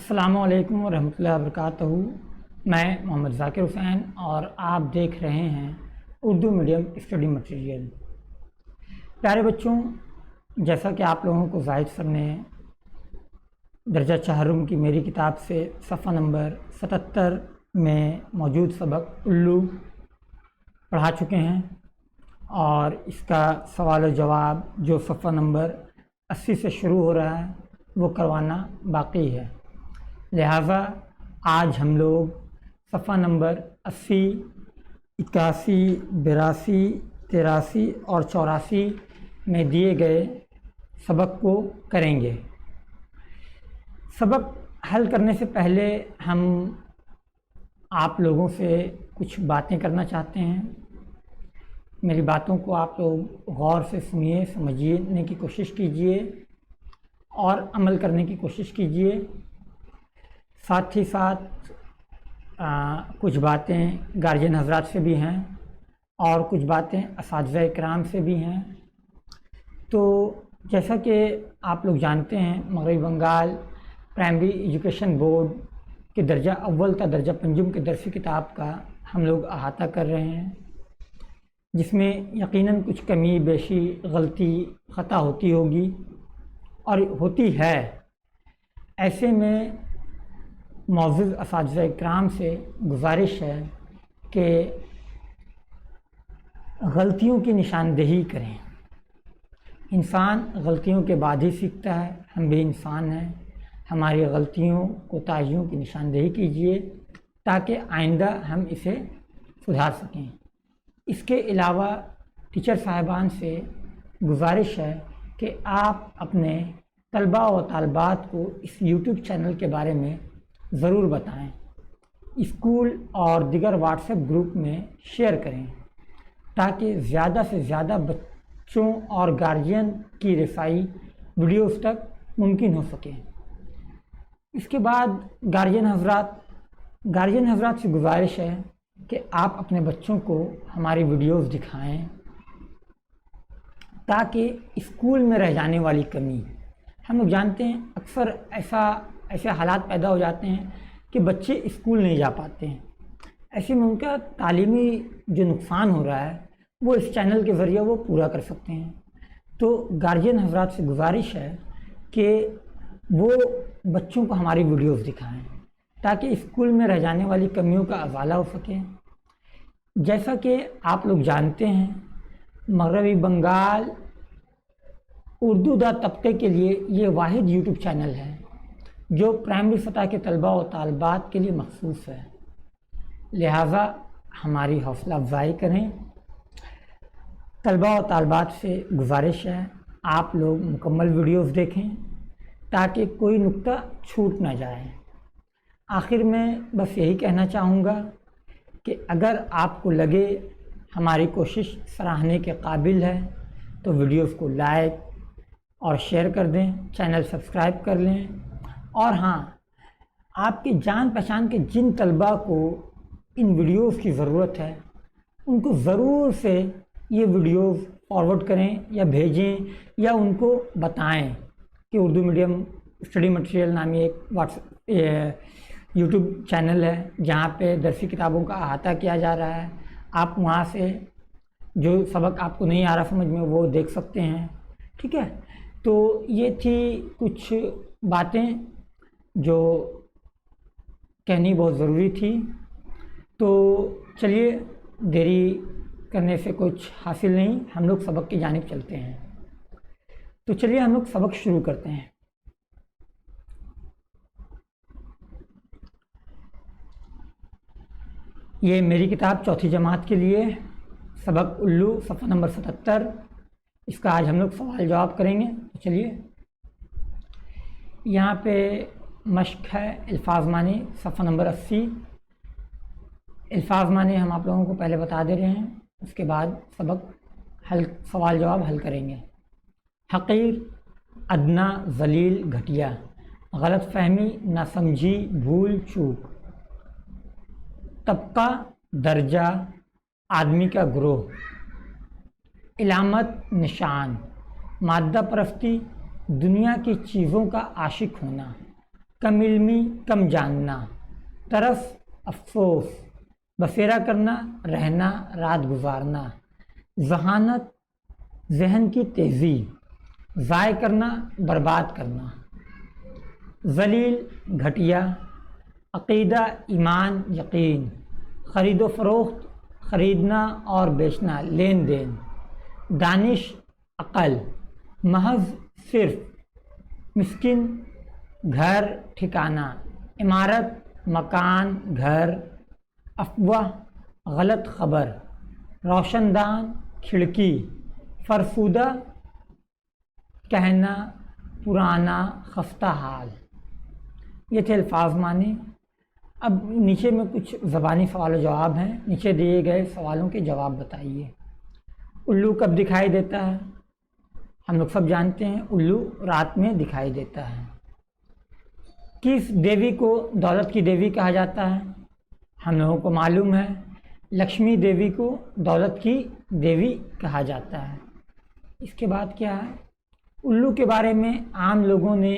السلام علیکم ورحمۃ اللہ وبرکاتہ۔ میں محمد ذاکر حسین اور آپ دیکھ رہے ہیں اردو میڈیم اسٹڈی مٹیریل۔ پیارے بچوں، جیسا کہ آپ لوگوں کو زاہد سر نے درجہ چہارم کی میری کتاب سے صفحہ نمبر 77 میں موجود سبق الو پڑھا چکے ہیں، اور اس کا سوال و جواب جو صفحہ نمبر 80 سے شروع ہو رہا ہے وہ کروانا باقی ہے۔ لہٰذا آج ہم لوگ صفحہ نمبر 80، 81، 82، 83 اور 84 میں دیے گئے سبق کو کریں گے۔ سبق حل کرنے سے پہلے ہم آپ لوگوں سے کچھ باتیں کرنا چاہتے ہیں۔ میری باتوں کو آپ لوگ غور سے سنیے، سمجھنے کی کوشش کیجیے اور عمل کرنے کی کوشش کیجیے۔ ساتھ ہی ساتھ کچھ باتیں گارجین حضرات سے بھی ہیں اور کچھ باتیں اساتذہ اکرام سے بھی ہیں۔ تو جیسا کہ آپ لوگ جانتے ہیں، مغربی بنگال پرائمری ایجوکیشن بورڈ کے درجہ اول تا درجہ پنجم کے درسی کتاب کا ہم لوگ احاطہ کر رہے ہیں، جس میں یقیناً کچھ کمی بیشی، غلطی، خطا ہوتی ہوگی اور ہوتی ہے۔ ایسے میں معزز اساتذہ اکرام سے گزارش ہے کہ غلطیوں کی نشاندہی کریں۔ انسان غلطیوں کے بعد ہی سیکھتا ہے، ہم بھی انسان ہیں۔ ہماری غلطیوں کوتاہیوں کی نشاندہی کیجیے تاکہ آئندہ ہم اسے سدھار سکیں۔ اس کے علاوہ ٹیچر صاحبان سے گزارش ہے کہ آپ اپنے طلباء و طالبات کو اس یوٹیوب چینل کے بارے میں ضرور بتائیں، اسکول اور دیگر واٹس ایپ گروپ میں شیئر کریں تاکہ زیادہ سے زیادہ بچوں اور گارجین کی رسائی ویڈیوز تک ممکن ہو سکے۔ اس کے بعد گارجین حضرات سے گزارش ہے کہ آپ اپنے بچوں کو ہماری ویڈیوز دکھائیں تاکہ اسکول میں رہ جانے والی کمی، ہم لوگ جانتے ہیں اکثر ایسے حالات پیدا ہو جاتے ہیں کہ بچے اسکول نہیں جا پاتے ہیں۔ ایسے میں ان کا تعلیمی جو نقصان ہو رہا ہے وہ اس چینل کے ذریعے وہ پورا کر سکتے ہیں۔ تو گارجین حضرات سے گزارش ہے کہ وہ بچوں کو ہماری ویڈیوز دکھائیں تاکہ اسکول میں رہ جانے والی کمیوں کا ازالہ ہو سکے۔ جیسا کہ آپ لوگ جانتے ہیں، مغربی بنگال اردو دا طبقے کے لیے یہ واحد یوٹیوب چینل ہے جو پرائمری سطح کے طلباء و طالبات کے لیے مخصوص ہے۔ لہٰذا ہماری حوصلہ افزائی کریں۔ طلباء و طالبات سے گزارش ہے آپ لوگ مکمل ویڈیوز دیکھیں تاکہ کوئی نقطہ چھوٹ نہ جائے۔ آخر میں بس یہی کہنا چاہوں گا کہ اگر آپ کو لگے ہماری کوشش سراہنے کے قابل ہے تو ویڈیوز کو لائک اور شیئر کر دیں، چینل سبسکرائب کر لیں، اور ہاں، آپ کی جان پہچان کے جن طلباء کو ان ویڈیوز کی ضرورت ہے ان کو ضرور سے یہ ویڈیوز فارورڈ کریں یا بھیجیں یا ان کو بتائیں کہ اردو میڈیم اسٹڈی مٹیریل نامی ایک یوٹیوب چینل ہے جہاں پہ درسی کتابوں کا احاطہ کیا جا رہا ہے۔ آپ وہاں سے جو سبق آپ کو نہیں آ رہا سمجھ میں وہ دیکھ سکتے ہیں، ٹھیک ہے؟ تو یہ تھی کچھ باتیں جو کہنی بہت ضروری تھی۔ تو چلیے، دیری کرنے سے کچھ حاصل نہیں، ہم لوگ سبق کی جانب چلتے ہیں۔ تو چلیے ہم لوگ سبق شروع کرتے ہیں۔ یہ میری کتاب چوتھی جماعت کے لیے سبق الو صفحہ نمبر 77، اس کا آج ہم لوگ سوال جواب کریں گے۔ تو چلیے، یہاں پہ مشق ہے الفاظ معنی، صفحہ نمبر 80۔ الفاظ معنی ہم آپ لوگوں کو پہلے بتا دے رہے ہیں، اس کے بعد سوال جواب حل کریں گے۔ حقیر، ادنا، ذلیل، گھٹیا، غلط فہمی، ناسمجھی، بھول چوک۔ طبقہ، درجہ، آدمی کا گروہ۔ علامت، نشان، مادہ پرستی، دنیا کی چیزوں کا عاشق ہونا۔ کم علمی کم جاننا، طرف افسوس، بسیرا کرنا رہنا رات گزارنا، ذہانت ذہن کی تیزی، ضائع کرنا برباد کرنا، ذلیل گھٹیا، عقیدہ ایمان یقین، خرید و فروخت خریدنا اور بیچنا لین دین، دانش عقل، محض صرف، مسکن گھر ٹھکانہ، عمارت مکان گھر، افواہ غلط خبر، روشن دان کھڑکی، فرسودہ کہنا پرانا خستہ حال۔ یہ تھے الفاظ معنی۔ اب نیچے میں کچھ زبانی سوال و جواب ہیں، نیچے دیے گئے سوالوں کے جواب بتائیے۔ الو کب دکھائی دیتا ہے؟ ہم لوگ سب جانتے ہیں الو رات میں دکھائی دیتا ہے۔ کس دیوی کو دولت کی دیوی کہا جاتا ہے؟ ہم لوگوں کو معلوم ہے لکشمی دیوی کو دولت کی دیوی کہا جاتا ہے۔ اس کے بعد کیا ہے؟ الو کے بارے میں عام لوگوں نے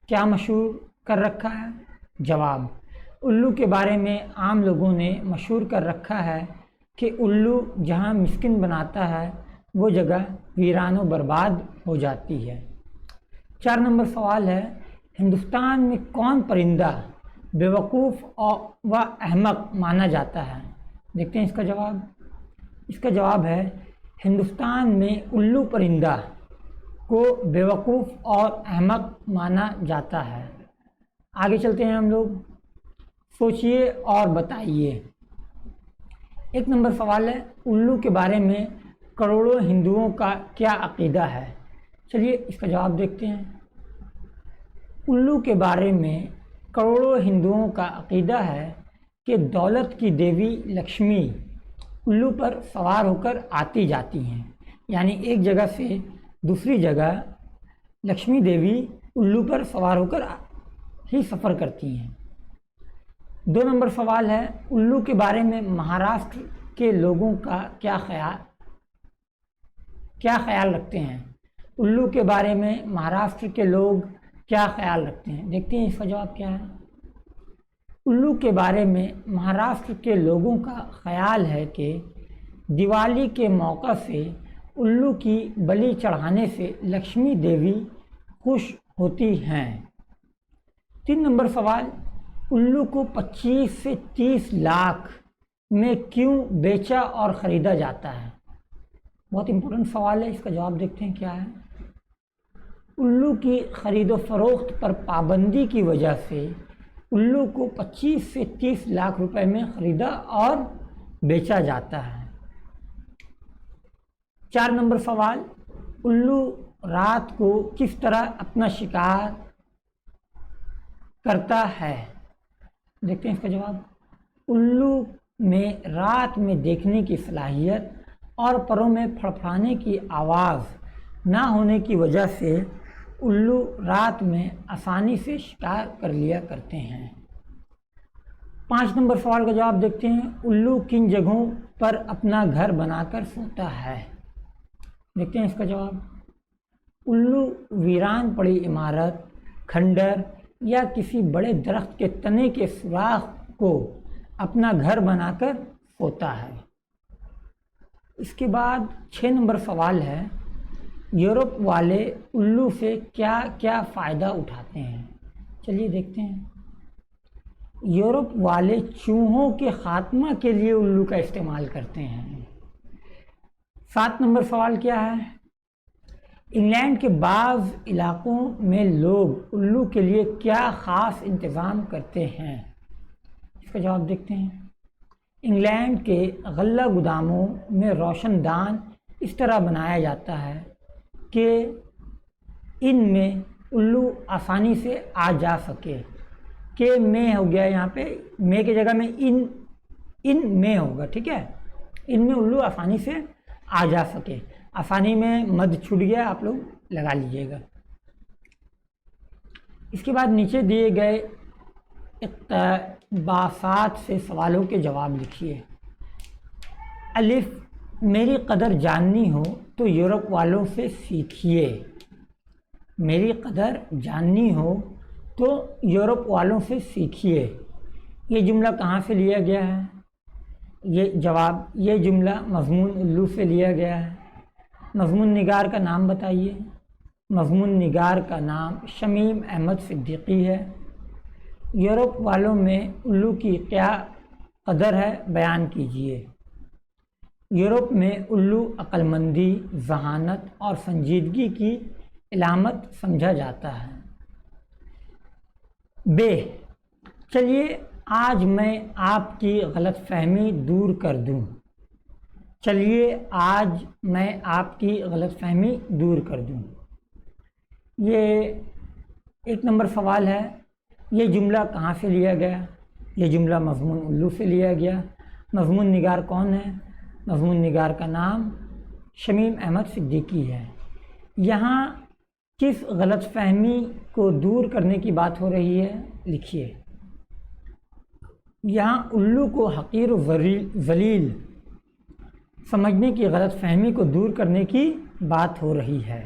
کیا مشہور کر رکھا ہے؟ جواب: الو کے بارے میں عام لوگوں نے مشہور کر رکھا ہے کہ الو جہاں مسکن بناتا ہے وہ جگہ ویران و برباد ہو جاتی ہے۔ 4 نمبر سوال ہے، ہندوستان میں کون پرندہ بیوقوف و احمق مانا جاتا ہے؟ دیکھتے ہیں اس کا جواب۔ اس کا جواب ہے ہندوستان میں الو پرندہ کو بیوقوف اور احمق مانا جاتا ہے۔ آگے چلتے ہیں ہم لوگ، سوچئے اور بتائیے۔ 1 نمبر سوال ہے، الو کے بارے میں کروڑوں ہندوؤں کا کیا عقیدہ ہے؟ چلیے اس کا جواب دیکھتے ہیں۔ الو کے بارے میں کروڑوں ہندوؤں کا عقیدہ ہے کہ دولت کی دیوی لکشمی الو پر سوار ہو کر آتی جاتی ہیں، یعنی ایک جگہ سے دوسری جگہ لکشمی دیوی الو پر سوار ہو کر ہی سفر کرتی ہیں۔ 2 نمبر سوال ہے، الو کے بارے میں مہاراشٹر کے لوگوں کا کیا خیال رکھتے ہیں؟ الو کے بارے میں مہاراشٹر کے لوگ کیا خیال رکھتے ہیں؟ دیکھتے ہیں اس کا جواب کیا ہے۔ الو کے بارے میں مہاراشٹر کے لوگوں کا خیال ہے کہ دیوالی کے موقع سے الو کی بلی چڑھانے سے لکشمی دیوی خوش ہوتی ہیں۔ 3 نمبر سوال، الو کو 25 سے 30 لاکھ میں کیوں بیچا اور خریدا جاتا ہے؟ بہت امپورٹنٹ سوال ہے، اس کا جواب دیکھتے ہیں کیا ہے۔ الو کی خرید و فروخت پر پابندی کی وجہ سے الو کو 25 سے 30 لاکھ روپے میں خریدا اور بیچا جاتا ہے۔ 4 نمبر سوال، الو رات کو کس طرح اپنا شکار کرتا ہے؟ دیکھتے ہیں اس کا جواب۔ الو میں رات میں دیکھنے کی صلاحیت اور پروں میں پھڑپھڑانے کی آواز نہ ہونے کی وجہ سے الو رات میں آسانی سے شکار کر لیا کرتے ہیں۔ 5 نمبر سوال کا جواب دیکھتے ہیں، الو کن جگہوں پر اپنا گھر بنا کر سوتا ہے؟ دیکھتے ہیں اس کا جواب۔ الو ویران پڑی عمارت، کھنڈر یا کسی بڑے درخت کے تنے کے سوراخ کو اپنا گھر بنا کر سوتا ہے۔ اس کے بعد 6 نمبر سوال ہے، یورپ والے الو سے کیا کیا فائدہ اٹھاتے ہیں؟ چلیے دیکھتے ہیں۔ یورپ والے چوہوں کے خاتمہ کے لیے الو کا استعمال کرتے ہیں۔ 7 نمبر سوال کیا ہے، انگلینڈ کے بعض علاقوں میں لوگ الو کے لیے کیا خاص انتظام کرتے ہیں؟ اس کا جواب دیکھتے ہیں۔ انگلینڈ کے غلہ گوداموں میں روشن دان اس طرح بنایا جاتا ہے کہ ان میں الو آسانی سے آ جا سکے۔ کہ میں ہو گیا یہاں پہ، میں کی جگہ میں ان میں ہوگا، ٹھیک ہے، ان میں الو آسانی سے آ جا سکے۔ آسانی میں مد چھوٹ گیا، آپ لوگ لگا لیجئے گا۔ اس کے بعد نیچے دیے گئے اقتباسات سے سوالوں کے جواب لکھیے۔ الف، میری قدر جاننی ہو تو یورپ والوں سے سیکھیے۔ میری قدر جاننی ہو تو یورپ والوں سے سیکھیے، یہ جملہ کہاں سے لیا گیا ہے؟ یہ جواب، یہ جملہ مضمون الو سے لیا گیا ہے۔ مضمون نگار کا نام بتائیے۔ مضمون نگار کا نام شمیم احمد صدیقی ہے۔ یورپ والوں میں الو کی کیا قدر ہے بیان کیجیے۔ یورپ میں الو عقل مندی، ذہانت اور سنجیدگی کی علامت سمجھا جاتا ہے۔ بے، چلیے آج میں آپ کی غلط فہمی دور کر دوں۔ چلیے آج میں آپ کی غلط فہمی دور کر دوں۔ یہ 1 نمبر سوال ہے، یہ جملہ کہاں سے لیا گیا؟ یہ جملہ مضمون الو سے لیا گیا۔ مضمون نگار کون ہے؟ مضمون نگار کا نام شمیم احمد صدیقی ہے۔ یہاں کس غلط فہمی کو دور کرنے کی بات ہو رہی ہے؟ لکھیے۔ یہاں الو کو حقیر و ذلیل سمجھنے کی غلط فہمی کو دور کرنے کی بات ہو رہی ہے۔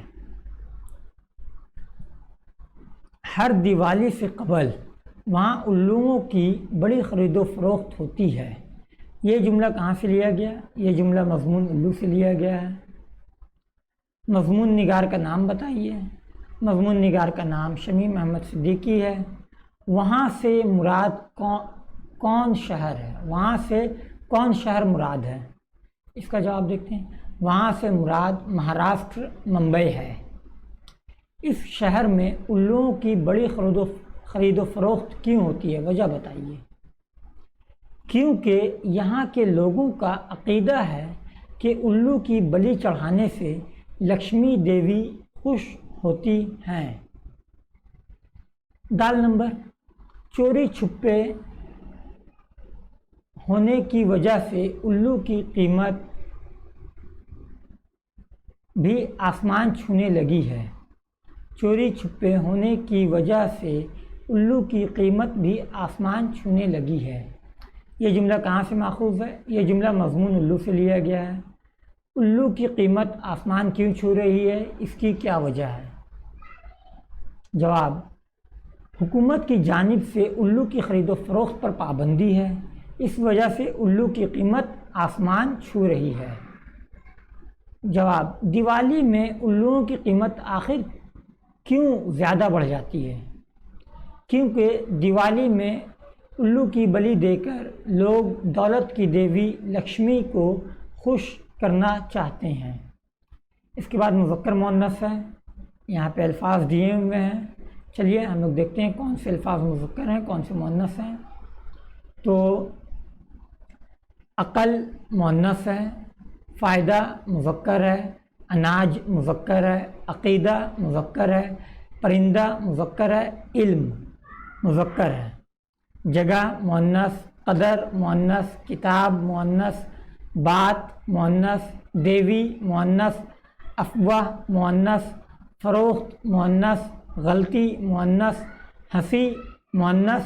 ہر دیوالی سے قبل وہاں الوؤں کی بڑی خرید و فروخت ہوتی ہے۔ یہ جملہ کہاں سے لیا گیا؟ یہ جملہ مضمون الو سے لیا گیا ہے۔ مضمون نگار کا نام بتائیے۔ مضمون نگار کا نام شمیم احمد صدیقی ہے۔ وہاں سے مراد کون شہر ہے؟ وہاں سے کون شہر مراد ہے؟ اس کا جواب دیکھتے ہیں۔ وہاں سے مراد مہاراشٹر ممبئی ہے۔ اس شہر میں الوؤں کی بڑی خرید و فروخت کیوں ہوتی ہے؟ وجہ بتائیے۔ کیونکہ یہاں کے لوگوں کا عقیدہ ہے کہ الو کی بلی چڑھانے سے لکشمی دیوی خوش ہوتی ہیں۔ دال نمبر، چوری چھپے ہونے کی وجہ سے الو کی قیمت بھی آسمان چھونے لگی ہے۔ چوری چھپے ہونے کی وجہ سے الو کی قیمت بھی آسمان چھونے لگی ہے۔ یہ جملہ کہاں سے ماخوذ ہے؟ یہ جملہ مضمون الو سے لیا گیا ہے۔ الو کی قیمت آسمان کیوں چھو رہی ہے؟ اس کی کیا وجہ ہے؟ جواب، حکومت کی جانب سے الو کی خرید و فروخت پر پابندی ہے، اس وجہ سے الو کی قیمت آسمان چھو رہی ہے۔ جواب، دیوالی میں الوؤں کی قیمت آخر کیوں زیادہ بڑھ جاتی ہے؟ کیونکہ دیوالی میں الو کی بلی دے کر لوگ دولت کی دیوی لکشمی کو خوش کرنا چاہتے ہیں۔ اس کے بعد مذکر مؤنث ہے، یہاں پہ الفاظ دیے ہوئے ہیں۔ چلیے ہم لوگ دیکھتے ہیں کون سے الفاظ مذکر ہیں کون سے مؤنث ہیں۔ تو عقل مؤنث ہے، فائدہ مذکر ہے، اناج مذکر ہے، عقیدہ مذکر ہے، پرندہ مذکر ہے، علم مذکر ہے، جگہ مؤنث، قدر مؤنث، کتاب مؤنث، بات مؤنث، دیوی مؤنث، افواہ مؤنث، فروخت مؤنث، غلطی مؤنث، ہنسی مؤنث،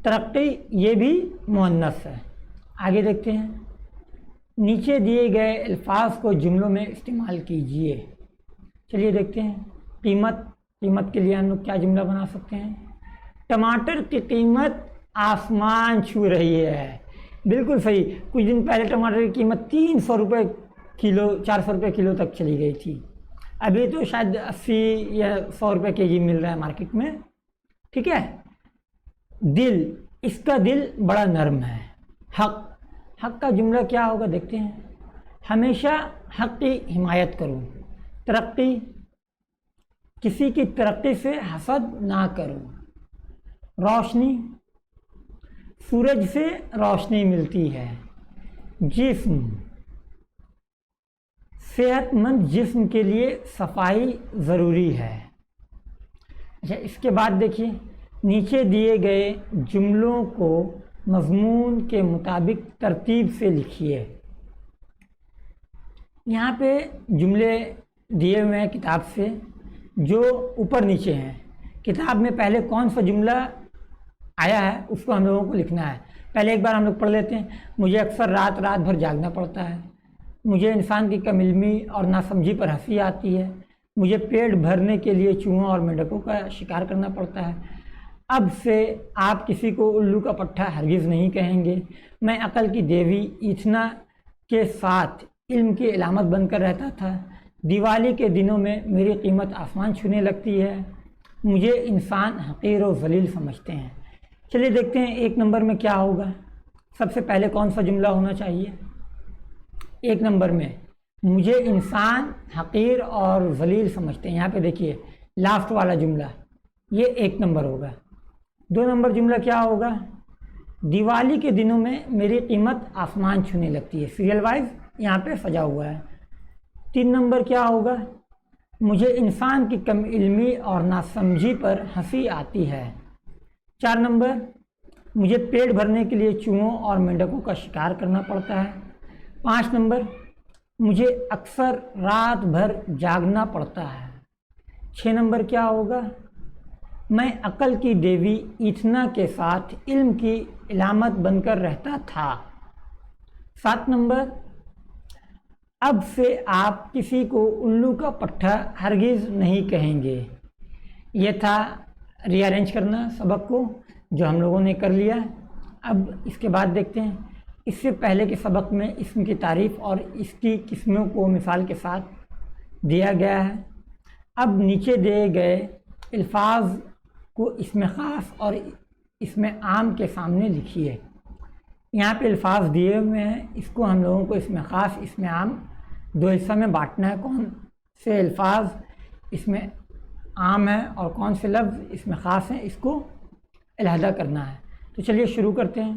ترقی یہ بھی مؤنث ہے۔ آگے دیکھتے ہیں، نیچے دیے گئے الفاظ کو جملوں میں استعمال کیجیے۔ چلیے دیکھتے ہیں، قیمت کے لیے ہم لوگ کیا جملہ بنا سکتے ہیں؟ ٹماٹر کی قیمت آسمان چھو رہی ہے۔ بالکل صحیح، کچھ دن پہلے ٹماٹر کی قیمت 300 روپے کلو، 400 روپے کلو تک چلی گئی تھی۔ ابھی تو شاید 80 یا 100 روپے کے جی مل رہا ہے مارکیٹ میں۔ ٹھیک ہے، دل، اس کا دل بڑا نرم ہے۔ حق کا جملہ کیا ہوگا دیکھتے ہیں، ہمیشہ حق کی حمایت کرو۔ ترقی، کسی کی ترقی سے حسد نہ کرو۔ روشنی، سورج سے روشنی ملتی ہے۔ جسم، صحت مند جسم کے لیے صفائی ضروری ہے۔ اچھا، اس کے بعد دیکھیے، نیچے دیے گئے جملوں کو مضمون کے مطابق ترتیب سے لکھیے۔ یہاں پہ جملے دیے ہوئے ہیں کتاب سے جو اوپر نیچے ہیں۔ کتاب میں پہلے کون سا جملہ آیا ہے اس کو ہم لوگوں کو لکھنا ہے۔ پہلے ایک بار ہم لوگ پڑھ لیتے ہیں، مجھے اکثر رات بھر جاگنا پڑتا ہے، مجھے انسان کی کم علمی اور ناسمجھی پر ہنسی آتی ہے، مجھے پیٹ بھرنے کے لیے چوہوں اور مینڈکوں کا شکار کرنا پڑتا ہے، اب سے آپ کسی کو الو کا پٹھا ہرگز نہیں کہیں گے۔ میں عقل کی دیوی ایتھنا کے ساتھ علم کی علامت بن کر رہتا تھا۔ دیوالی کے دنوں میں میری قیمت آسمان چھونے لگتی ہے۔ مجھے انسان حقیر و ذلیل سمجھتے ہیں۔ چلیے دیکھتے ہیں 1 نمبر میں کیا ہوگا۔ سب سے پہلے کون سا جملہ ہونا چاہیے؟ 1 نمبر میں مجھے انسان حقیر اور ذلیل سمجھتے ہیں، یہاں پہ دیکھیے لاسٹ والا جملہ، یہ 1 نمبر ہوگا۔ 2 نمبر جملہ کیا ہوگا؟ دیوالی کے دنوں میں میری قیمت آسمان چھونے لگتی ہے، سیریل وائز یہاں پہ سجا ہوا ہے۔ 3 نمبر کیا ہوگا؟ مجھے انسان کی کم علمی اور ناسمجھی پر ہنسی آتی ہے۔ 4 نمبر مجھے پیٹ بھرنے کے لیے چوہوں اور مینڈکوں کا شکار کرنا پڑتا ہے۔ 5 نمبر مجھے اکثر رات بھر جاگنا پڑتا ہے۔ 6 نمبر کیا ہوگا؟ میں عقل کی دیوی ایتھنا کے ساتھ علم کی علامت بن کر رہتا تھا۔ 7 نمبر اب سے آپ کسی کو الو کا پٹھا ہرگز نہیں کہیں گے۔ یہ تھا ری ارینج کرنا سبق کو، جو ہم لوگوں نے کر لیا۔ اب اس کے بعد دیکھتے ہیں، اس سے پہلے کے سبق میں اسم کی تعریف اور اس کی قسموں کو مثال کے ساتھ دیا گیا ہے۔ اب نیچے دیے گئے الفاظ کو اسم خاص اور اسم عام کے سامنے لکھیے۔ یہاں پہ الفاظ دیے ہوئے ہیں، اس کو ہم لوگوں کو اسم خاص اسم عام 2 حصہ میں بانٹنا ہے۔ کون سے الفاظ اسم عام ہیں اور کون سے لفظ اسم خاص ہیں، اس کو علیحدہ کرنا ہے۔ تو چلیے شروع کرتے ہیں۔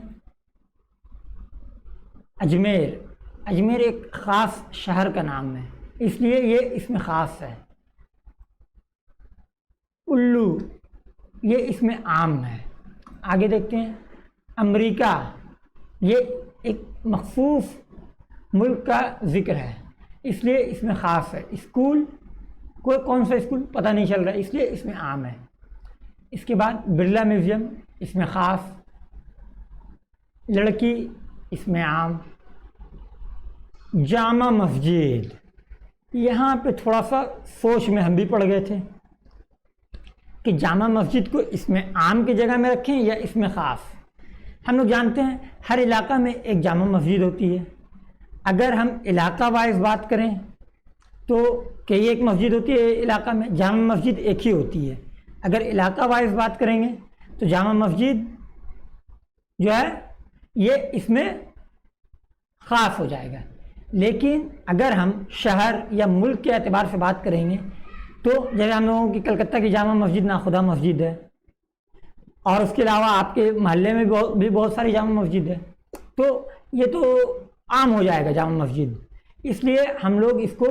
اجمیر، اجمیر ایک خاص شہر کا نام ہے، اس لیے یہ اسم خاص ہے۔ الو یہ اسم عام ہے۔ آگے دیکھتے ہیں، امریکہ یہ ایک مخصوص ملک کا ذکر ہے، اس لیے اسم خاص ہے۔ اسکول، کوئی کون سا اسکول پتہ نہیں چل رہا ہے، اس لیے اسم عام ہے۔ اس کے بعد برلا میوزیم اسم خاص، لڑکی اسم عام۔ جامع مسجد، یہاں پہ تھوڑا سا سوچ میں ہم بھی پڑ گئے تھے کہ جامع مسجد کو اسم عام کی جگہ میں رکھیں یا اسم خاص۔ ہم لوگ جانتے ہیں ہر علاقہ میں ایک جامع مسجد ہوتی ہے۔ اگر ہم علاقہ وائز بات کریں تو کہ یہ ایک مسجد ہوتی ہے علاقہ میں، جامع مسجد ایک ہی ہوتی ہے۔ اگر علاقہ وائز بات کریں گے تو جامع مسجد جو ہے یہ اس میں خاص ہو جائے گا۔ لیکن اگر ہم شہر یا ملک کے اعتبار سے بات کریں گے تو جیسے ہم لوگوں کی کلکتہ کی جامع مسجد ناخدا مسجد ہے، اور اس کے علاوہ آپ کے محلے میں بھی بہت ساری جامع مسجد ہے، تو یہ تو عام ہو جائے گا جامع مسجد، اس لیے ہم لوگ اس کو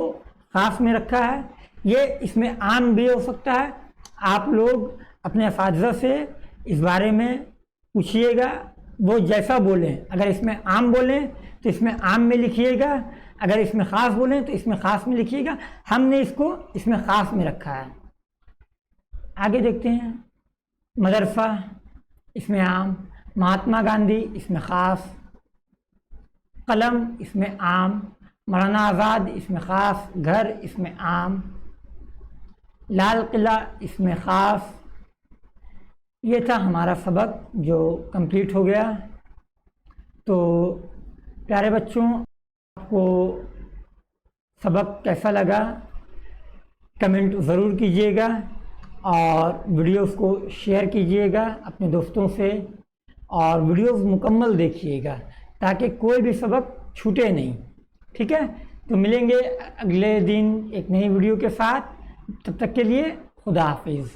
خاص میں رکھا ہے۔ یہ اس میں عام بھی ہو سکتا ہے۔ آپ لوگ اپنے اساتذہ سے اس بارے میں پوچھیے گا، وہ جیسا بولیں۔ اگر اس میں عام بولیں تو اس میں عام میں لکھیے گا، اگر اس میں خاص بولیں تو اس میں خاص میں لکھیے گا۔ ہم نے اس کو اس میں خاص میں رکھا ہے۔ آگے دیکھتے ہیں، مدرسہ اس میں عام، مہاتما گاندھی اس میں خاص، قلم اس میں عام، مولانا آزاد اس میں خاص، گھر اس میں عام، لال قلعہ اس میں خاص۔ یہ تھا ہمارا سبق جو کمپلیٹ ہو گیا۔ تو پیارے بچوں، آپ کو سبق کیسا لگا کمنٹ ضرور کیجیے گا، اور ویڈیوز کو شیئر کیجیے گا اپنے دوستوں سے، اور ویڈیوز مکمل دیکھیے گا تاکہ کوئی بھی سبق چھوٹے نہیں۔ ٹھیک ہے، تو ملیں گے اگلے دن ایک نئی ویڈیو کے ساتھ، تب تک کے لیے خدا حافظ۔